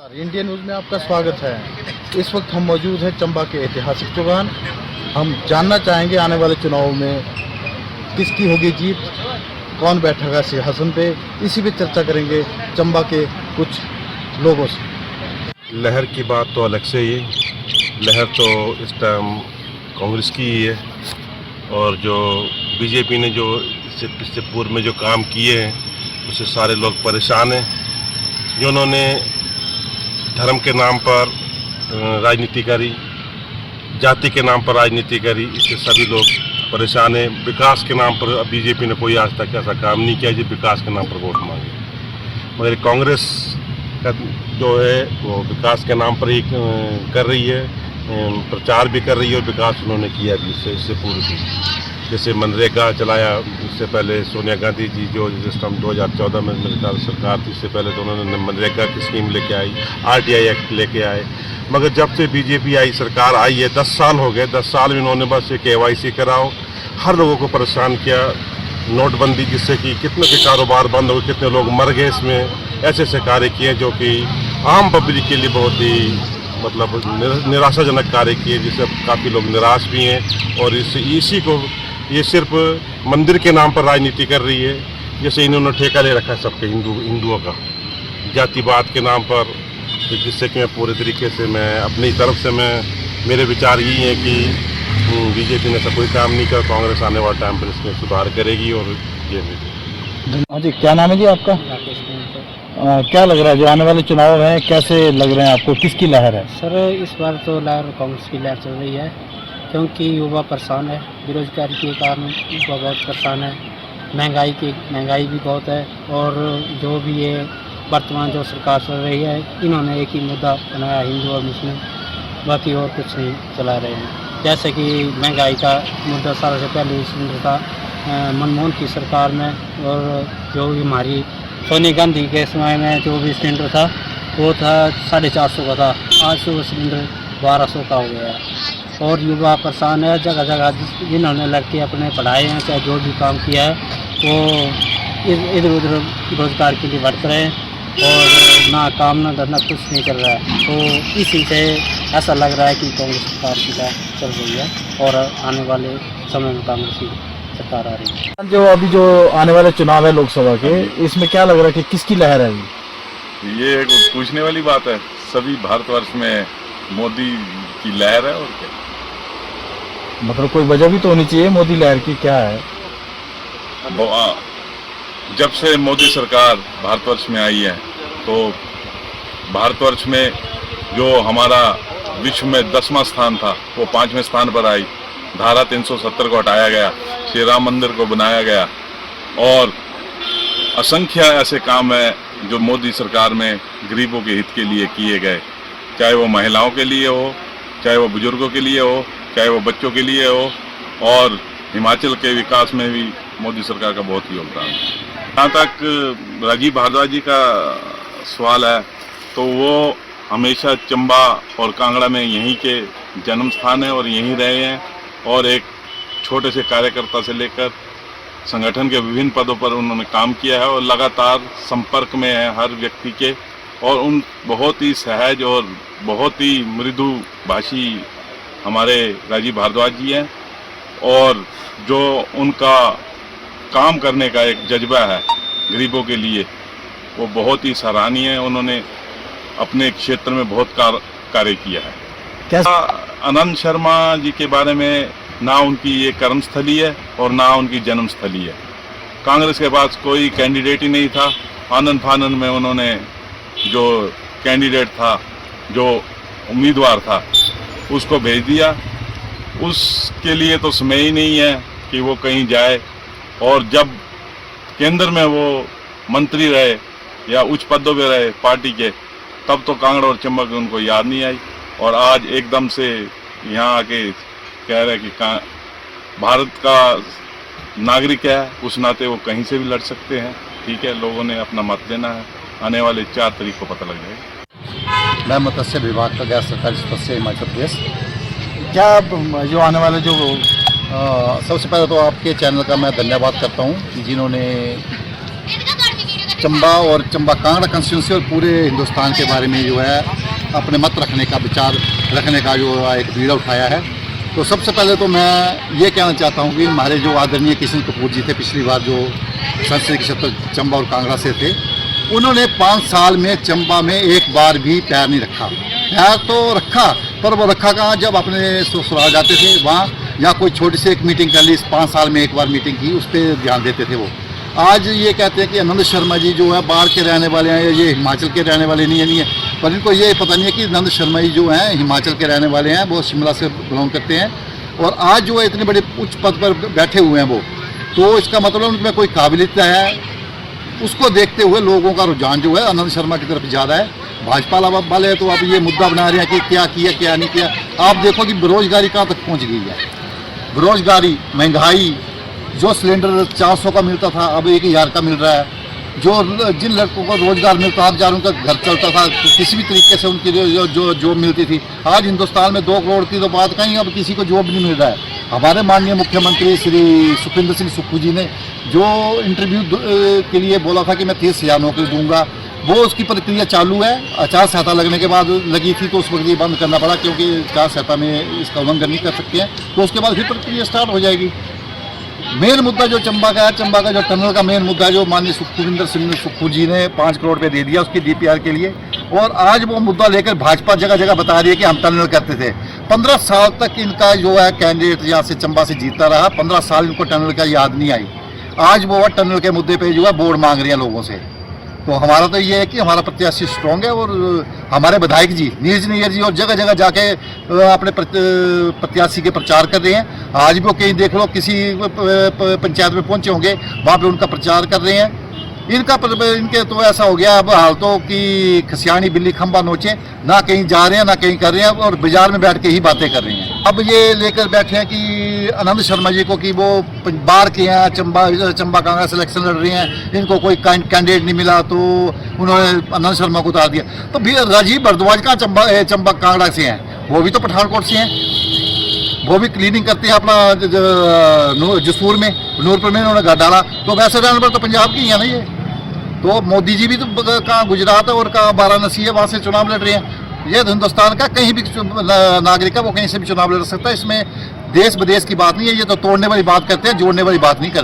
Indian news में आपका स्वागत है। इस वक्त हम मौजूद हैं चंबा के ऐतिहासिक चौगान। हम जानना चाहेंगे आने वाले चुनाव में किसकी होगी जीत, कौन बैठेगा सिंहासन पे, इसी पे चर्चा करेंगे चंबा के कुछ लोगों से। लहर की बात तो अलग से ही है। लहर तो इस टाइम कांग्रेस की ही है, और जो बीजेपी ने जो इससे पूर्व में जो काम किए हैं उससे सारे लोग परेशान हैं। जो उन्होंने धर्म के नाम पर राजनीति करी, जाति के नाम पर राजनीति करी, इससे सभी लोग परेशान हैं। विकास के नाम पर बीजेपी ने कोई आज तक ऐसा काम नहीं किया जो विकास के नाम पर वोट मांगे, मगर कांग्रेस का जो है वो विकास के नाम पर ही कर रही है, प्रचार भी कर रही है और विकास उन्होंने किया भी इससे पूर्व भी। जैसे मनरेगा चलाया, इससे पहले सोनिया गांधी जी जो जिस टाइम 2014 में मेरे ख्याल सरकार थी, इससे पहले तो उन्होंने मनरेगा की स्कीम लेके आई, RTI एक्ट लेके आए। मगर जब से बीजेपी आई, सरकार आई है, 10 साल हो गए। 10 साल में उन्होंने बस ये KYC कराओ, हर लोगों को परेशान किया। नोटबंदी जिससे कि कितने के कारोबार बंद हो गए, कितने लोग मर गए इसमें। ऐसे ऐसे कार्य किए जो कि आम पब्लिक के लिए बहुत ही मतलब निराशाजनक कार्य किए, जिससे काफ़ी लोग निराश भी हैं। और इसी को ये सिर्फ मंदिर के नाम पर राजनीति कर रही है। जैसे इन्होंने ठेका ले रखा है सबके हिंदुओं का, जातिवाद के नाम पर, जिससे कि मैं पूरे तरीके से मैं अपनी तरफ से मेरे विचार यही है कि बीजेपी ने ऐसा कोई काम नहीं किया। कांग्रेस आने वाले टाइम पर इसमें सुधार करेगी। और ये हाँ जी, क्या नाम है जी आपका? क्या लग रहा है जो आने वाले चुनाव हैं, कैसे लग रहे हैं आपको, किसकी लहर है? सर इस बार तो लहर कांग्रेस की लहर चल रही है, क्योंकि युवा परेशान है, बेरोजगारी के कारण युवा बहुत परेशान है, महंगाई भी बहुत है। और जो भी ये वर्तमान जो सरकार चल रही है, इन्होंने एक ही मुद्दा बनाया, हिंदू और मुस्लिम, बाकी और कुछ नहीं चला रहे हैं। जैसे कि महंगाई का मुद्दा सालों से पहले सिलेंडर था मनमोहन की सरकार में, और जो भी हमारी सोनिया गांधी के समय में जो भी सिलेंडर था वो था 450 का था, आज से वो सिलेंडर 1200 का हो गया है। और युवा परेशान है, जगह जगह जिन्होंने लड़के अपने पढ़ाए हैं, चाहे जो भी काम किया है, वो इधर उधर रोजगार के लिए भटक रहे हैं, और ना काम ना धंधा कुछ नहीं कर रहा है। तो इसी से ऐसा लग रहा है कि कांग्रेस सरकार की चल रही है, और आने वाले समय में कांग्रेस की सरकार आ रही है। जो अभी जो आने वाले चुनाव है लोकसभा के, इसमें क्या लग रहा है कि किसकी लहर है? ये एक पूछने वाली बात है। सभी भारतवर्ष में मोदी की लहर है। और क्या मतलब कोई वजह भी तो होनी चाहिए मोदी लहर की, क्या है? जब से मोदी सरकार भारतवर्ष में आई है, तो भारतवर्ष में जो हमारा विश्व में 10वां स्थान था वो 5वें स्थान पर आई। धारा 370 को हटाया गया, श्री राम मंदिर को बनाया गया, और असंख्य ऐसे काम है जो मोदी सरकार में गरीबों के हित के लिए किए गए, चाहे वो महिलाओं के लिए हो, चाहे वो बुजुर्गों के लिए हो, चाहे वो बच्चों के लिए हो। और हिमाचल के विकास में भी मोदी सरकार का बहुत योगदान है। जहाँ तक राजीव भारद्वाज जी का सवाल है, तो वो हमेशा चंबा और कांगड़ा में यहीं के जन्म स्थान है और यहीं रहे हैं, और एक छोटे से कार्यकर्ता से लेकर संगठन के विभिन्न पदों पर उन्होंने काम किया है, और लगातार संपर्क में है हर व्यक्ति के। और उन बहुत ही सहज और बहुत ही मृदु भाषी हमारे राजीव भारद्वाज जी हैं, और जो उनका काम करने का एक जज्बा है गरीबों के लिए, वो बहुत ही सराहनीय है। उन्होंने अपने क्षेत्र में बहुत कार्य किया है। कैसा आनंद शर्मा जी के बारे में ना उनकी ये कर्मस्थली है और ना उनकी जन्मस्थली है। कांग्रेस के पास कोई कैंडिडेट ही नहीं था। आनंद फानंद में उन्होंने जो कैंडिडेट था, जो उम्मीदवार था, उसको भेज दिया। उसके लिए तो समय ही नहीं है कि वो कहीं जाए। और जब केंद्र में वो मंत्री रहे या उच्च पदों पे रहे पार्टी के, तब तो कांगड़ा और चंबा की उनको याद नहीं आई। और आज एकदम से यहाँ आके कह रहे कि भारत का नागरिक है, उस नाते वो कहीं से भी लड़ सकते हैं। ठीक है, लोगों ने अपना मत देना है, आने वाले 4 तारीख को पता लग जाएगा। मैं मत्स्य विभाग का गैर सरकारी सदस्य हिमाचल प्रदेश। क्या जो आने वाले जो सबसे पहले तो आपके चैनल का मैं धन्यवाद करता हूँ, जिन्होंने चंबा और चंबा कांगड़ा कंस्टिट्यूंसी और पूरे हिंदुस्तान के बारे में जो है अपने मत रखने का विचार रखने का जो एक बीड़ा उठाया है। तो सबसे पहले तो मैं ये कहना चाहता हूँ कि हमारे जो आदरणीय किशन कपूर जी थे, पिछली बार जो संसदीय क्षेत्र चंबा और कांगड़ा से थे, उन्होंने 5 साल में चंबा में एक बार भी पैर नहीं रखा। पैर तो रखा, पर वो रखा कहाँ, जब अपने ससुराल जाते थे वहाँ, या कोई छोटी सी एक मीटिंग कर ली, 5 साल में एक बार मीटिंग की, उस पर ध्यान देते थे वो। आज ये कहते हैं कि आनंद शर्मा जी जो है बाढ़ के रहने वाले हैं, ये हिमाचल के रहने वाले नहीं है, पर इनको ये पता नहीं है कि आनंद शर्मा जी जो हैं हिमाचल के रहने वाले हैं, वो शिमला से बिलोंग करते हैं और आज जो है इतने बड़े उच्च पद पर बैठे हुए हैं वो। तो इसका मतलब उनमें कोई काबिलियत है, उसको देखते हुए लोगों का रुझान जो है आनंद शर्मा की तरफ ज़्यादा है। भाजपा वाले तो अब ये मुद्दा बना रहे हैं कि क्या किया क्या नहीं किया। आप देखो कि बेरोजगारी कहाँ तक पहुँच गई है, बेरोजगारी, महंगाई, जो सिलेंडर 400 का मिलता था अब 1000 का मिल रहा है। जो जिन लड़कों को रोजगार मिलता था, बेचारों का घर चलता था, किसी भी तरीके से उनकी जो जॉब मिलती थी, आज हिंदुस्तान में 2 करोड़ की तो बात कहीं, अब किसी को जॉब नहीं मिल रहा है। हमारे माननीय मुख्यमंत्री श्री सुखविंदर सिंह सुक्खू जी ने जो इंटरव्यू के लिए बोला था कि मैं 30,000 नौकरी दूंगा, वो उसकी प्रक्रिया चालू है। आचार संहिता लगने के बाद लगी थी तो उस वक्त ये बंद करना पड़ा, क्योंकि आचार संहिता में इसका उल्लंघन नहीं कर सकते हैं, तो उसके बाद फिर प्रक्रिया स्टार्ट हो जाएगी। मेन मुद्दा जो चंबा का है, चंबा का जो टनल का मेन मुद्दा है, जो माननीय सुखविंदर सिंह सुक्खू जी ने 5 करोड़ रुपये दे दिया उसकी DPR के लिए, और आज वो मुद्दा लेकर भाजपा जगह जगह बता रही है कि हम टनल करते थे। 15 साल तक इनका जो है कैंडिडेट यहाँ से चंबा से जीतता रहा, 15 साल इनको टनल का याद नहीं आई। आज वो टनल के मुद्दे पर जो है वोट मांग रही है लोगों से। तो हमारा तो ये है कि हमारा प्रत्याशी स्ट्रॉन्ग है और हमारे विधायक जी नीरज नैयर जी और जगह जगह जाके अपने प्रत्याशी के प्रचार कर रहे हैं। आज भी वो कहीं देख लो, किसी पंचायत में पहुंचे होंगे, वहाँ पे उनका प्रचार कर रहे हैं। इनके तो ऐसा हो गया अब हाल तो कि खसियानी बिल्ली खंबा नोचे, ना कहीं जा रहे हैं ना कहीं कर रहे हैं, और बाजार में बैठ के ही बातें कर रहे हैं। अब ये लेकर बैठे हैं कि आनंद शर्मा जी को कि वो बाहर के हैं, चंबा कांगड़ा से इलेक्शन लड़ रहे हैं, इनको कोई कैंडिडेट नहीं मिला तो उन्होंने आनंद शर्मा को उतार दिया। तो भी राजीव भारद्वाज का चंबा कांगड़ा से हैं, वो भी तो पठानकोट से हैं, वो भी क्लीनिंग करते हैं अपना जसूर में, नूरपुर में उन्होंने घर डाला। तो वैसे रहने पर तो पंजाब की है ना ये। तो मोदी जी भी तो कहाँ गुजरात है और कहाँ वाराणसी है, वहाँ से चुनाव लड़ रहे हैं। ये हिंदुस्तान का कहीं भी नागरिक है, वो कहीं से भी चुनाव लड़ सकता है। इसमें देश विदेश की बात नहीं है, ये तो तोड़ने वाली बात करते हैं, जोड़ने वाली बात नहीं करते।